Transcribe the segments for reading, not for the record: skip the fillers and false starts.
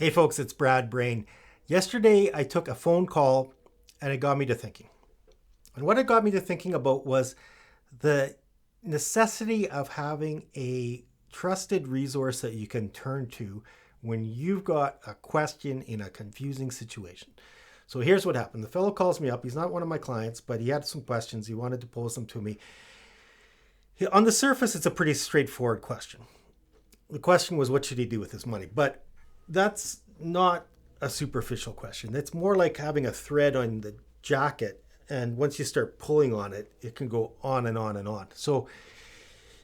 Hey folks, it's Brad Brain. Yesterday I took a phone call and it got me to thinking. And what it got me to thinking about was the necessity of having a trusted resource that you can turn to when you've got a question in a confusing situation. So here's what happened. The fellow calls me up. He's not one of my clients, but he had some questions. He wanted to pose them to me. On the surface, it's a pretty straightforward question. The question was, what should he do with his money? But that's not a superficial question. It's more like having a thread on the jacket, and once you start pulling on it, it can go on and on and on. So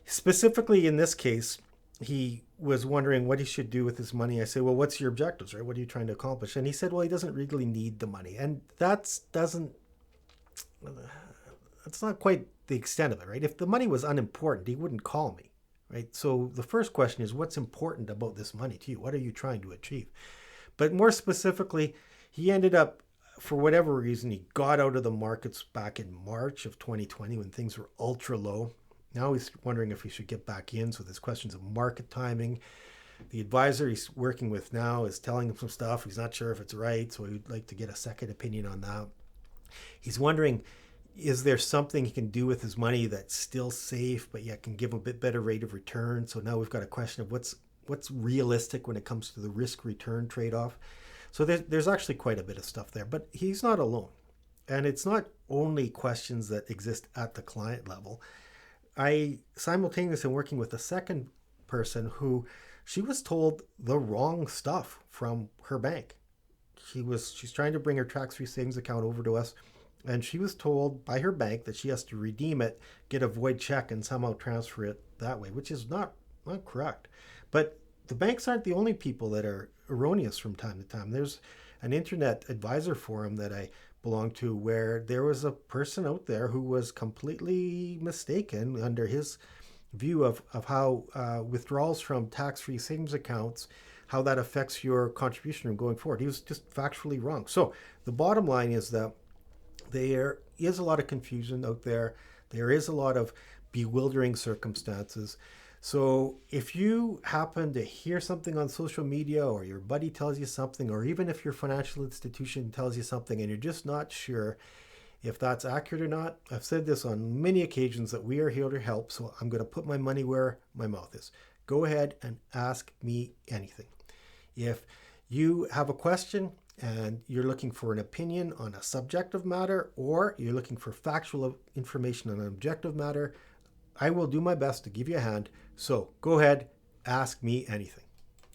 specifically in this case, he was wondering what he should do with his money. I said, well, what's your objectives, right? What are you trying to accomplish? And he said, well, he doesn't really need the money. And that's not quite the extent of it, right? If the money was unimportant, he wouldn't call me, right? So the first question is, what's important about this money to you? What are you trying to achieve? But more specifically, he ended up, for whatever reason, he got out of the markets back in March of 2020 when things were ultra low. Now he's wondering if he should get back in. So there's questions of market timing. The advisor he's working with now is telling him some stuff. He's not sure if it's right, so he'd like to get a second opinion on that. He's wondering, is there something he can do with his money that's still safe, but yet can give him a bit better rate of return? So now we've got a question of what's realistic when it comes to the risk-return trade-off. So there's actually quite a bit of stuff there, but he's not alone. And it's not only questions that exist at the client level. I simultaneously am working with a second person who she was told the wrong stuff from her bank. She's trying to bring her tax-free savings account over to us, and she was told by her bank that she has to redeem it, get a void check, and somehow transfer it that way, which is not correct. But the banks aren't the only people that are erroneous from time to time. There's an internet advisor forum that I belong to where there was a person out there who was completely mistaken under his view of how withdrawals from tax-free savings accounts, how that affects your contribution going forward. He was just factually wrong. So the bottom line is that there is a lot of confusion out there. There is a lot of bewildering circumstances. So if you happen to hear something on social media, or your buddy tells you something, or even if your financial institution tells you something and you're just not sure if that's accurate or not, I've said this on many occasions that we are here to help. So I'm going to put my money where my mouth is. Go ahead and ask me anything. If you have a question and you're looking for an opinion on a subjective matter, or you're looking for factual information on an objective matter, I will do my best to give you a hand. So go ahead, ask me anything.